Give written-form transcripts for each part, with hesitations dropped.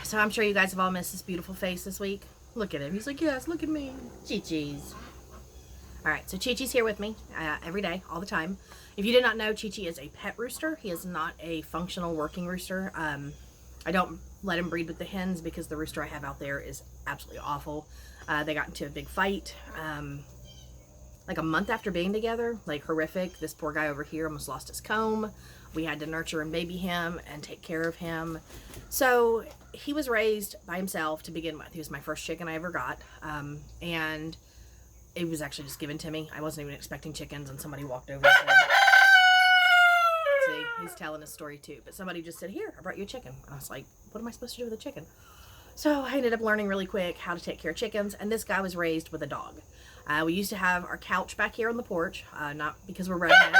So I'm sure you guys have all missed this beautiful face this week. Look at him. He's like, yes, look at me. Chi-Chi's. All right, so Chi-Chi's here with me every day, all the time. If you did not know, Chi-Chi is a pet rooster. He is not a functional working rooster. I don't let him breed with the hens because the rooster I have out there is absolutely awful. They got into a big fight like a month after being together, like horrific. This poor guy over here almost lost his comb. We had to nurture and baby him and take care of him. So he was raised by himself to begin with. He was my first chicken I ever got. And it was actually just given to me. I wasn't even expecting chickens, and somebody walked over and said, see, he's telling his story too. But somebody just said, here, I brought you a chicken. And I was like, what am I supposed to do with a chicken? So I ended up learning really quick how to take care of chickens. And this guy was raised with a dog. We used to have our couch back here on the porch, not because we're redneck.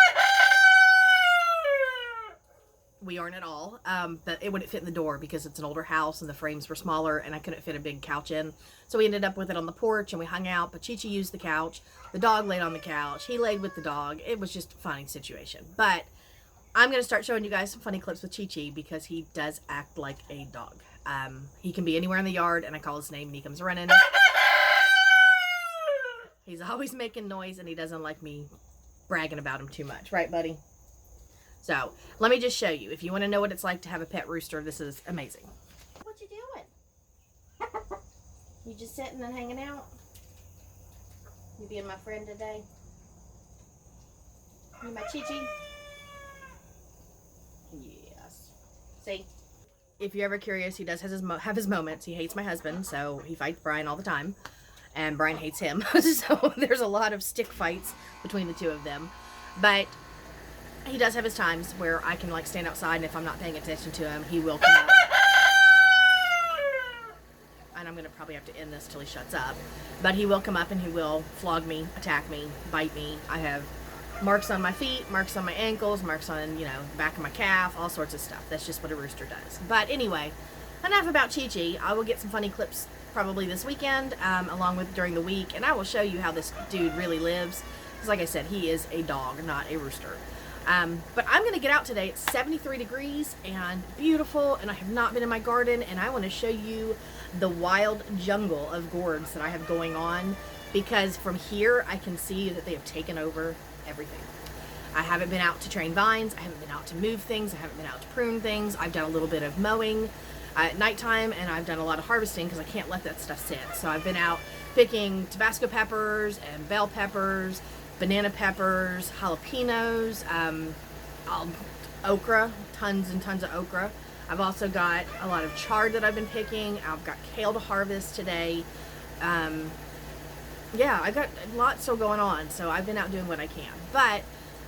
We aren't at all, but it wouldn't fit in the door because it's an older house and the frames were smaller and I couldn't fit a big couch in. So we ended up with it on the porch and we hung out, but Chi-Chi used the couch. The dog laid on the couch. He laid with the dog. It was just a funny situation. But I'm going to start showing you guys some funny clips with Chi-Chi because he does act like a dog. He can be anywhere in the yard and I call his name and he comes running. He's always making noise and he doesn't like me bragging about him too much. Right, buddy? So, let me just show you. If you want to know what it's like to have a pet rooster, this is amazing. What you doing? You just sitting and hanging out? You being my friend today? You my Chi-Chi? Yes. See? If you're ever curious, he does have his moments. He hates my husband, so he fights Brian all the time. And Brian hates him. So, there's a lot of stick fights between the two of them. But he does have his times where I can like stand outside and if I'm not paying attention to him, he will come up. And I'm going to probably have to end this till he shuts up. But he will come up and he will flog me, attack me, bite me. I have marks on my feet, marks on my ankles, marks on, the back of my calf, all sorts of stuff. That's just what a rooster does. But anyway, enough about Chi-Chi. I will get some funny clips probably this weekend, along with during the week. And I will show you how this dude really lives. Because like I said, he is a dog, not a rooster. But I'm going to get out today. It's 73 degrees and beautiful, and I have not been in my garden, and I want to show you the wild jungle of gourds that I have going on, because from here I can see that they have taken over everything. I haven't been out to train vines. I haven't been out to move things. I haven't been out to prune things. I've done a little bit of mowing at nighttime, and I've done a lot of harvesting because I can't let that stuff sit. So I've been out picking Tabasco peppers and bell peppers, banana peppers, jalapenos, okra, tons and tons of okra. I've also got a lot of chard that I've been picking. I've got kale to harvest today. Yeah, I've got lots still going on, so I've been out doing what I can. But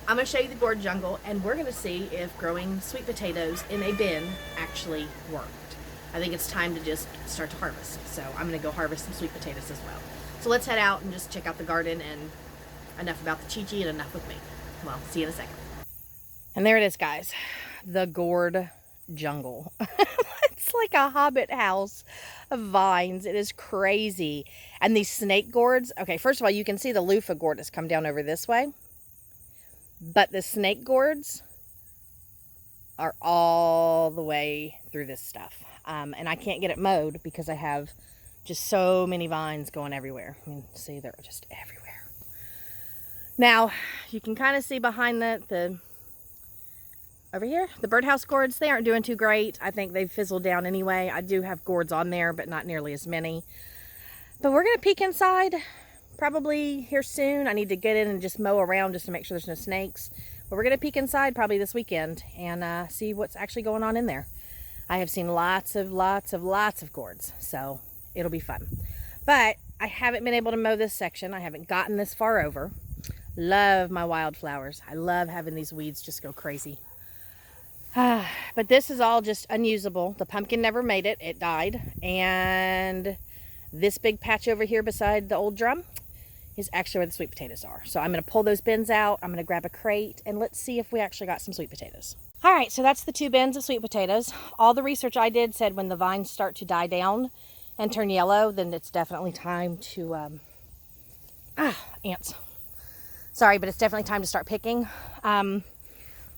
I'm going to show you the gourd jungle, and we're going to see if growing sweet potatoes in a bin actually worked. I think it's time to just start to harvest, so I'm going to go harvest some sweet potatoes as well. So let's head out and just check out the garden, and enough about the Chi-Chi and enough with me. Well, see you in a second. And there it is, guys. The gourd jungle. It's like a hobbit house of vines. It is crazy. And these snake gourds. Okay, first of all, you can see the loofah gourd has come down over this way. But the snake gourds are all the way through this stuff. And I can't get it mowed because I have just so many vines going everywhere. I mean, see, they're just everywhere. Now, you can kind of see behind over here, the birdhouse gourds, they aren't doing too great. I think they've fizzled down anyway. I do have gourds on there, but not nearly as many. But we're going to peek inside probably here soon. I need to get in and just mow around just to make sure there's no snakes. But we're going to peek inside probably this weekend and see what's actually going on in there. I have seen lots of gourds, so it'll be fun. But I haven't been able to mow this section. I haven't gotten this far over. Love my wildflowers. I love having these weeds just go crazy. But this is all just unusable. The pumpkin never made it. It died. And this big patch over here beside the old drum is actually where the sweet potatoes are. So I'm going to pull those bins out. I'm going to grab a crate and let's see if we actually got some sweet potatoes. All right, so that's the 2 bins of sweet potatoes. All the research I did said when the vines start to die down and turn yellow, then it's definitely time to, ants. Sorry, but it's definitely time to start picking.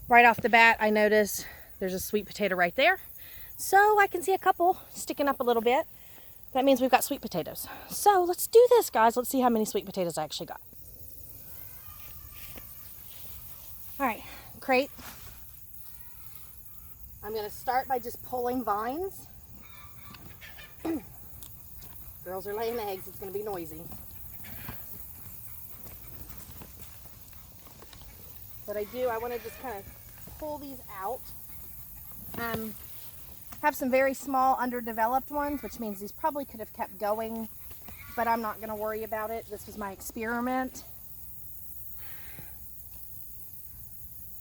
Right off the bat, I notice there's a sweet potato right there. So I can see a couple sticking up a little bit. That means we've got sweet potatoes. So let's do this, guys. Let's see how many sweet potatoes I actually got. All right, crate. I'm gonna start by just pulling vines. Girls are laying eggs, it's gonna be noisy. What I wanna just kind of pull these out. Have some very small underdeveloped ones, which means these probably could have kept going, but I'm not gonna worry about it. This was my experiment.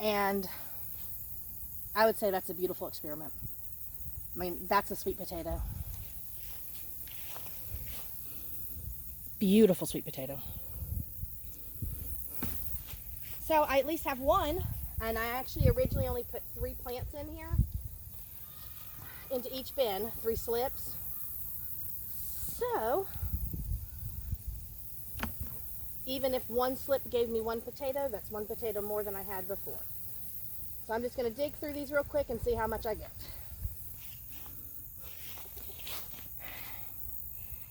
And I would say that's a beautiful experiment. I mean, that's a sweet potato. Beautiful sweet potato. So I at least have one, and I actually originally only put 3 plants in here, into each bin, 3 slips. So even if one slip gave me 1 potato, that's 1 potato more than I had before. So I'm just going to dig through these real quick and see how much I get.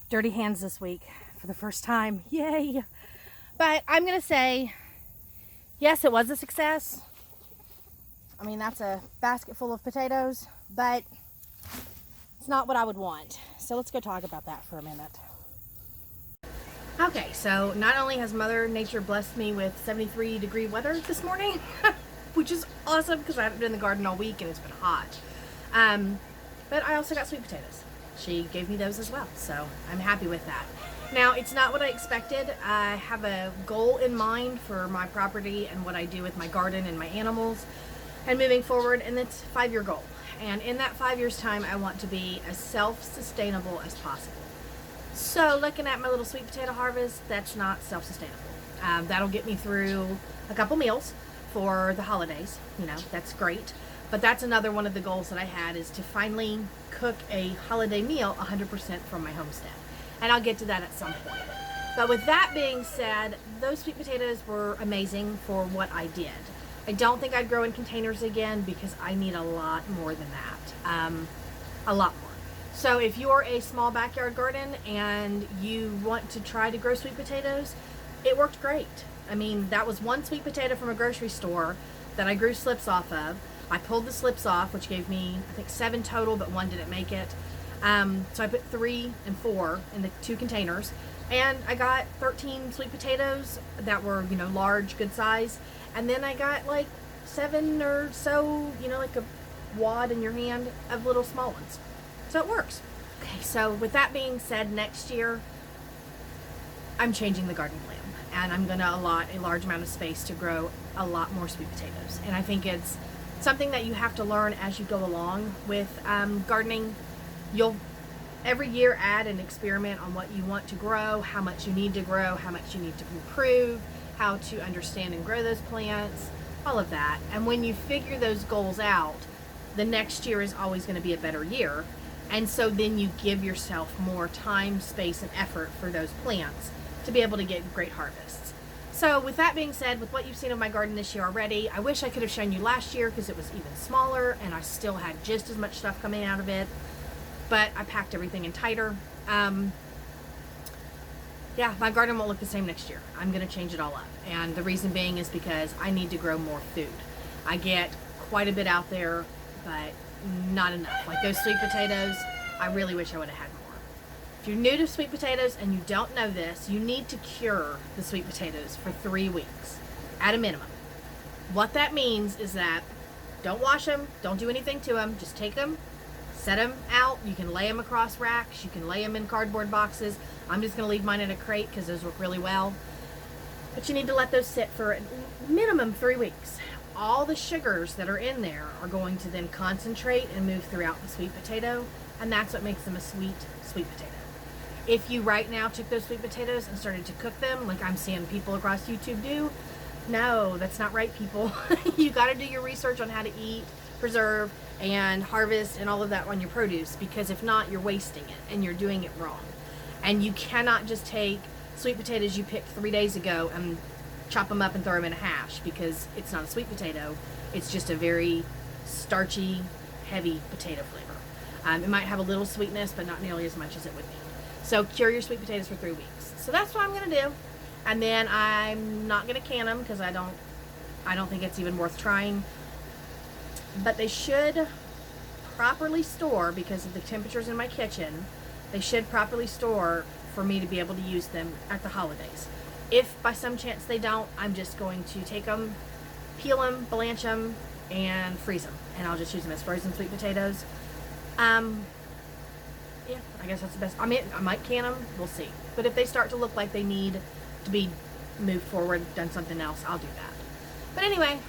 Dirty hands this week for the first time. Yay! But I'm going to say, yes, it was a success. I mean, that's a basket full of potatoes, but it's not what I would want. So let's go talk about that for a minute. Okay, so not only has Mother Nature blessed me with 73-degree weather this morning, which is awesome because I haven't been in the garden all week and it's been hot, but I also got sweet potatoes. She gave me those as well, so I'm happy with that. Now, it's not what I expected. I have a goal in mind for my property and what I do with my garden and my animals and moving forward, and it's a 5-year goal. And in that 5 years' time, I want to be as self-sustainable as possible. So looking at my little sweet potato harvest, that's not self-sustainable. That'll get me through a couple meals for the holidays. You know, that's great. But that's another one of the goals that I had, is to finally cook a holiday meal 100% from my homestead. And I'll get to that at some point. But with that being said, those sweet potatoes were amazing for what I did. I don't think I'd grow in containers again because I need a lot more than that. A lot more. So if you're a small backyard garden and you want to try to grow sweet potatoes, it worked great. I mean, that was 1 sweet potato from a grocery store that I grew slips off of. I pulled the slips off, which gave me, I think, 7 total, but 1 didn't make it. So I put 3 and 4 in the 2 containers, and I got 13 sweet potatoes that were, you know, large, good size. And then I got like 7 or so, you know, like a wad in your hand of little small ones. So it works. Okay, so with that being said, next year I'm changing the garden plan, and I'm gonna allot a large amount of space to grow a lot more sweet potatoes. And I think it's something that you have to learn as you go along with gardening. You'll every year add an experiment on what you want to grow, how much you need to grow, how much you need to improve, how to understand and grow those plants, all of that. And when you figure those goals out, the next year is always going to be a better year. And so then you give yourself more time, space, and effort for those plants to be able to get great harvests. So with that being said, with what you've seen of my garden this year already, I wish I could have shown you last year because it was even smaller and I still had just as much stuff coming out of it. But I packed everything in tighter. Yeah, my garden won't look the same next year. I'm going to change it all up. And the reason being is because I need to grow more food. I get quite a bit out there, but not enough. Like those sweet potatoes, I really wish I would have had more. If you're new to sweet potatoes and you don't know this, you need to cure the sweet potatoes for 3 weeks at a minimum. What that means is that don't wash them, don't do anything to them, just take them, set them out. You can lay them across racks, you can lay them in cardboard boxes. I'm just going to leave mine in a crate because those work really well. But you need to let those sit for a minimum 3 weeks. All the sugars that are in there are going to then concentrate and move throughout the sweet potato, and that's what makes them a sweet potato. If you right now took those sweet potatoes and started to cook them like I'm seeing people across YouTube do, no, that's not right, people. You got to do your research on how to eat, preserve, and harvest and all of that on your produce, because if not, you're wasting it and you're doing it wrong. And you cannot just take sweet potatoes you picked 3 days ago and chop them up and throw them in a hash, because it's not a sweet potato. It's just a very starchy, heavy potato flavor. It might have a little sweetness, but not nearly as much as it would need. So cure your sweet potatoes for 3 weeks. So that's what I'm going to do. And then I'm not going to can them because I don't think it's even worth trying. But they should properly store, because of the temperatures in my kitchen, they should properly store for me to be able to use them at the holidays. If by some chance they don't, I'm just going to take them, peel them, blanch them, and freeze them. And I'll just use them as frozen sweet potatoes. Yeah, I guess that's the best. I mean, I might can them. We'll see. But if they start to look like they need to be moved forward, done something else, I'll do that. But anyway,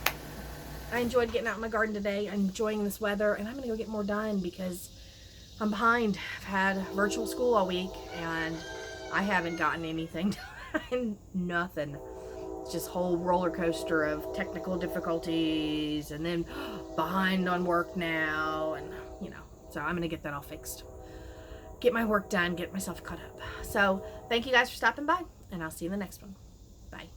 I enjoyed getting out in my garden today. I'm enjoying this weather, and I'm going to go get more done because I'm behind. I've had virtual school all week, and I haven't gotten anything done. Nothing. It's just whole roller coaster of technical difficulties, and then behind on work now, and so I'm going to get that all fixed. Get my work done, get myself caught up. So thank you guys for stopping by, and I'll see you in the next one. Bye.